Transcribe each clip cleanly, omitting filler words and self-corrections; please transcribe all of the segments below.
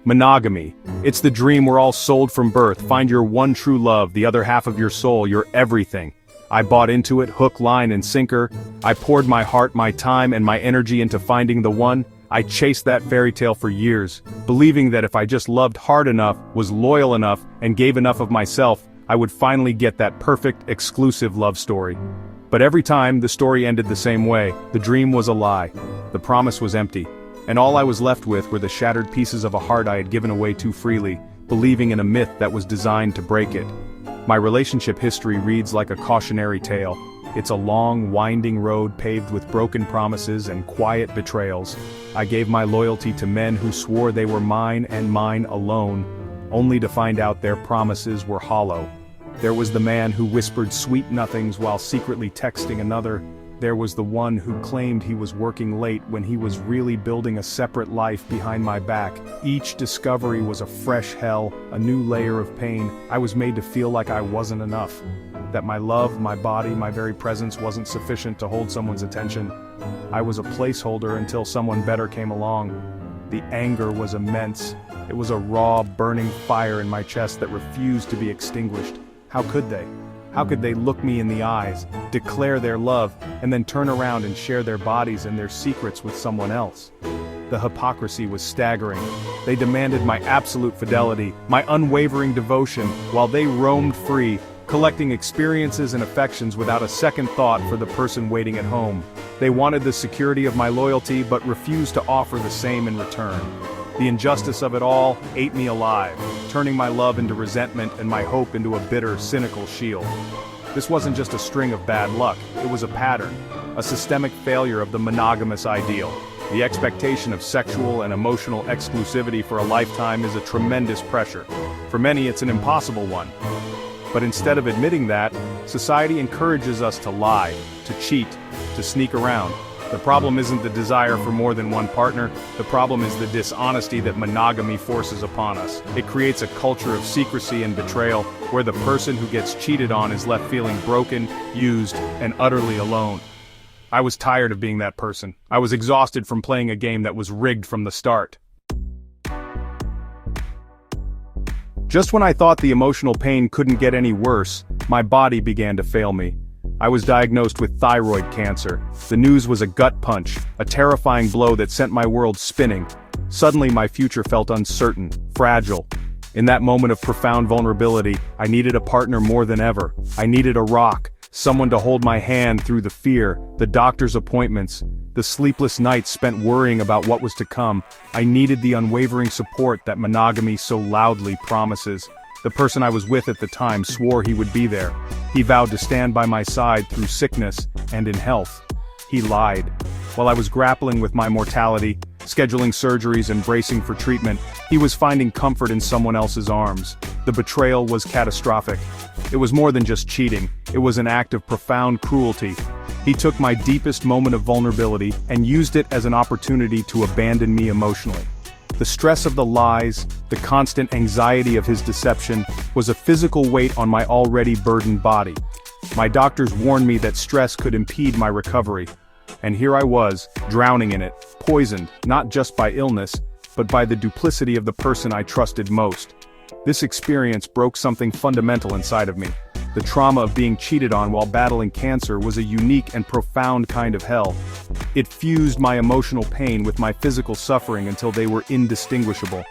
Monogamy. It's the dream we're all sold from birth. Find your one true love, the other half of your soul, your everything. I bought into it, hook, line, and sinker. I poured my heart, my time, and my energy into finding the one. I chased that fairy tale for years, believing that if I just loved hard enough, was loyal enough, and gave enough of myself, I would finally get that perfect, exclusive love story. But every time, the story ended the same way. The dream was a lie. The promise was empty. And all I was left with were the shattered pieces of a heart I had given away too freely, believing in a myth that was designed to break it. My relationship history reads like a cautionary tale. It's a long, winding road paved with broken promises and quiet betrayals. I gave my loyalty to men who swore they were mine and mine alone, only to find out their promises were hollow. There was the man who whispered sweet nothings while secretly texting another. There was the one who claimed he was working late when he was really building a separate life behind my back. Each discovery was a fresh hell, a new layer of pain. I was made to feel like I wasn't enough. That my love, my body, my very presence wasn't sufficient to hold someone's attention. I was a placeholder until someone better came along. The anger was immense. It was a raw, burning fire in my chest that refused to be extinguished. How could they? How could they look me in the eyes, declare their love, and then turn around and share their bodies and their secrets with someone else? The hypocrisy was staggering. They demanded my absolute fidelity, my unwavering devotion, while they roamed free, collecting experiences and affections without a second thought for the person waiting at home. They wanted the security of my loyalty but refused to offer the same in return. The injustice of it all ate me alive, turning my love into resentment and my hope into a bitter, cynical shield. This wasn't just a string of bad luck, it was a pattern, a systemic failure of the monogamous ideal. The expectation of sexual and emotional exclusivity for a lifetime is a tremendous pressure. For many, it's an impossible one. But instead of admitting that, society encourages us to lie, to cheat, to sneak around. The problem isn't the desire for more than one partner, the problem is the dishonesty that monogamy forces upon us. It creates a culture of secrecy and betrayal, where the person who gets cheated on is left feeling broken, used, and utterly alone. I was tired of being that person. I was exhausted from playing a game that was rigged from the start. Just when I thought the emotional pain couldn't get any worse, my body began to fail me. I was diagnosed with thyroid cancer. The news was a gut punch, a terrifying blow that sent my world spinning. Suddenly my future felt uncertain, fragile. In that moment of profound vulnerability, I needed a partner more than ever. I needed a rock, someone to hold my hand through the fear, the doctor's appointments, the sleepless nights spent worrying about what was to come. I needed the unwavering support that monogamy so loudly promises. The person I was with at the time swore he would be there. He vowed to stand by my side through sickness and in health. He lied. While I was grappling with my mortality, scheduling surgeries and bracing for treatment, he was finding comfort in someone else's arms. The betrayal was catastrophic. It was more than just cheating, it was an act of profound cruelty. He took my deepest moment of vulnerability and used it as an opportunity to abandon me emotionally. The stress of the lies, the constant anxiety of his deception, was a physical weight on my already burdened body. My doctors warned me that stress could impede my recovery. And here I was, drowning in it, poisoned, not just by illness, but by the duplicity of the person I trusted most. This experience broke something fundamental inside of me. The trauma of being cheated on while battling cancer was a unique and profound kind of hell. It fused my emotional pain with my physical suffering until they were indistinguishable.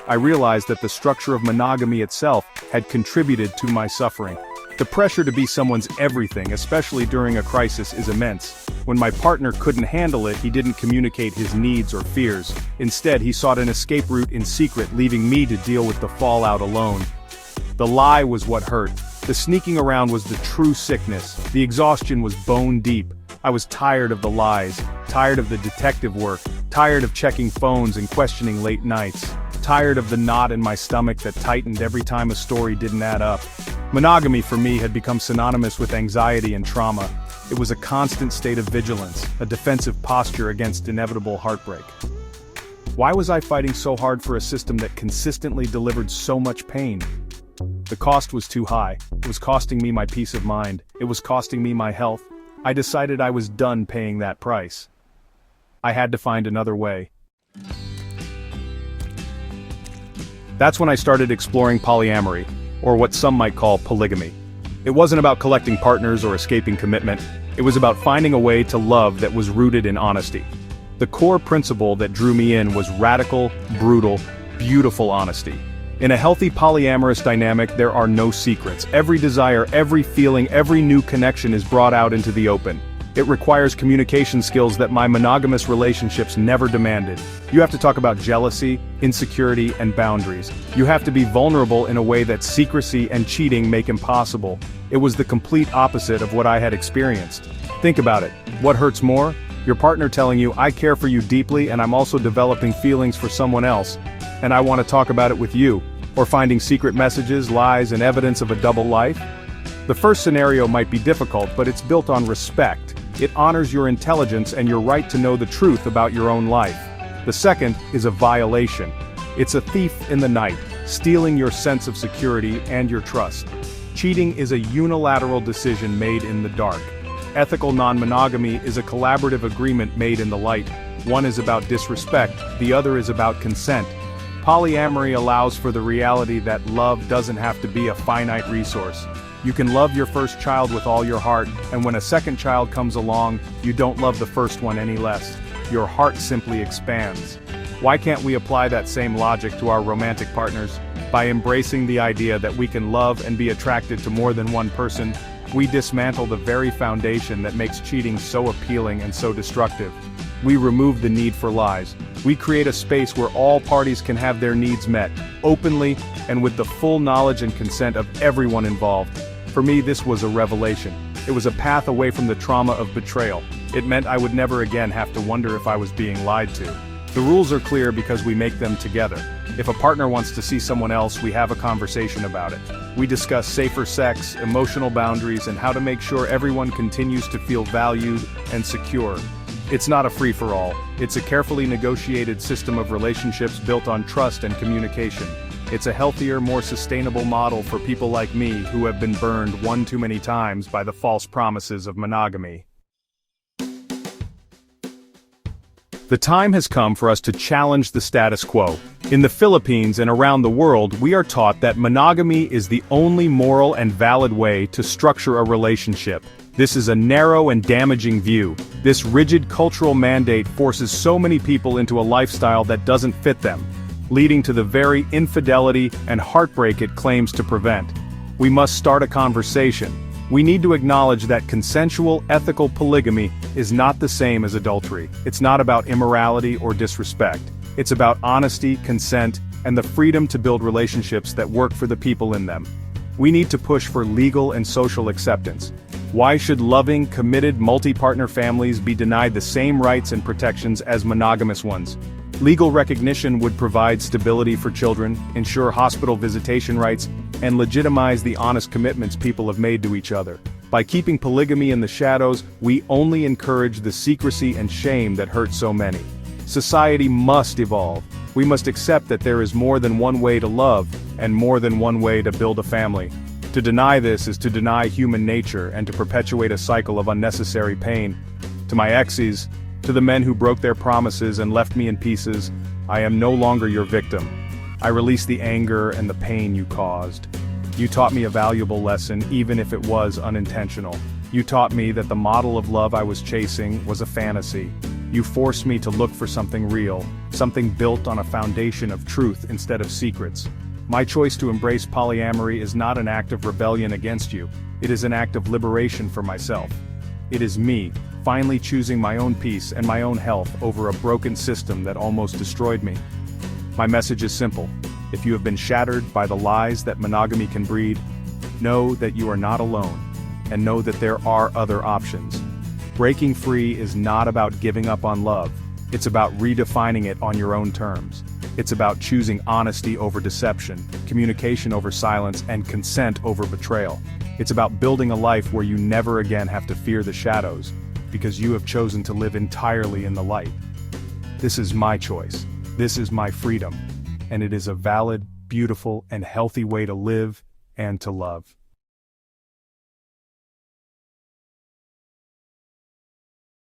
I realized that the structure of monogamy itself had contributed to my suffering. The pressure to be someone's everything, especially during a crisis, is immense. When my partner couldn't handle it, he didn't communicate his needs or fears. Instead, he sought an escape route in secret, leaving me to deal with the fallout alone. The lie was what hurt. The sneaking around was the true sickness. The exhaustion was bone deep. I was tired of the lies, tired of the detective work, tired of checking phones and questioning late nights, tired of the knot in my stomach that tightened every time a story didn't add up. Monogamy for me had become synonymous with anxiety and trauma. It was a constant state of vigilance, a defensive posture against inevitable heartbreak. Why was I fighting so hard for a system that consistently delivered so much pain? The cost was too high. It was costing me my peace of mind. It was costing me my health. I decided I was done paying that price. I had to find another way. That's when I started exploring polyamory, or what some might call polygamy. It wasn't about collecting partners or escaping commitment, it was about finding a way to love that was rooted in honesty. The core principle that drew me in was radical, brutal, beautiful honesty. In a healthy polyamorous dynamic, there are no secrets. Every desire, every feeling, every new connection is brought out into the open. It requires communication skills that my monogamous relationships never demanded. You have to talk about jealousy, insecurity, and boundaries. You have to be vulnerable in a way that secrecy and cheating make impossible. It was the complete opposite of what I had experienced. Think about it. What hurts more? Your partner telling you, "I care for you deeply and I'm also developing feelings for someone else, and I want to talk about it with you," or finding secret messages, lies, and evidence of a double life? The first scenario might be difficult, but it's built on respect. It honors your intelligence and your right to know the truth about your own life. The second is a violation. It's a thief in the night, stealing your sense of security and your trust. Cheating is a unilateral decision made in the dark. Ethical non-monogamy is a collaborative agreement made in the light. One is about disrespect, the other is about consent. Polyamory allows for the reality that love doesn't have to be a finite resource. You can love your first child with all your heart, and when a second child comes along, you don't love the first one any less. Your heart simply expands. Why can't we apply that same logic to our romantic partners? By embracing the idea that we can love and be attracted to more than one person, we dismantle the very foundation that makes cheating so appealing and so destructive. We remove the need for lies. We create a space where all parties can have their needs met, openly, and with the full knowledge and consent of everyone involved. For me, this was a revelation. It was a path away from the trauma of betrayal. It meant I would never again have to wonder if I was being lied to. The rules are clear because we make them together. If a partner wants to see someone else, we have a conversation about it. We discuss safer sex, emotional boundaries, and how to make sure everyone continues to feel valued and secure. It's not a free-for-all. It's a carefully negotiated system of relationships built on trust and communication. It's a healthier, more sustainable model for people like me who have been burned one too many times by the false promises of monogamy. The time has come for us to challenge the status quo. In the Philippines and around the world, we are taught that monogamy is the only moral and valid way to structure a relationship. This is a narrow and damaging view. This rigid cultural mandate forces so many people into a lifestyle that doesn't fit them, leading to the very infidelity and heartbreak it claims to prevent. We must start a conversation. We need to acknowledge that consensual, ethical polygamy is not the same as adultery. It's not about immorality or disrespect. It's about honesty, consent, and the freedom to build relationships that work for the people in them. We need to push for legal and social acceptance. Why should loving, committed, multi-partner families be denied the same rights and protections as monogamous ones? Legal recognition would provide stability for children, ensure hospital visitation rights, and legitimize the honest commitments people have made to each other. By keeping polygamy in the shadows, we only encourage the secrecy and shame that hurt so many. Society must evolve. We must accept that there is more than one way to love, and more than one way to build a family. To deny this is to deny human nature and to perpetuate a cycle of unnecessary pain. To my exes, to the men who broke their promises and left me in pieces, I am no longer your victim. I release the anger and the pain you caused. You taught me a valuable lesson, even if it was unintentional. You taught me that the model of love I was chasing was a fantasy. You forced me to look for something real, something built on a foundation of truth instead of secrets. My choice to embrace polyamory is not an act of rebellion against you. It is an act of liberation for myself. It is me, finally choosing my own peace and my own health over a broken system that almost destroyed me. My message is simple. If you have been shattered by the lies that monogamy can breed, know that you are not alone, and know that there are other options. Breaking free is not about giving up on love. It's about redefining it on your own terms. It's about choosing honesty over deception, communication over silence, and consent over betrayal. It's about building a life where you never again have to fear the shadows, because you have chosen to live entirely in the light. This is my choice. This is my freedom. And it is a valid, beautiful, and healthy way to live and to love.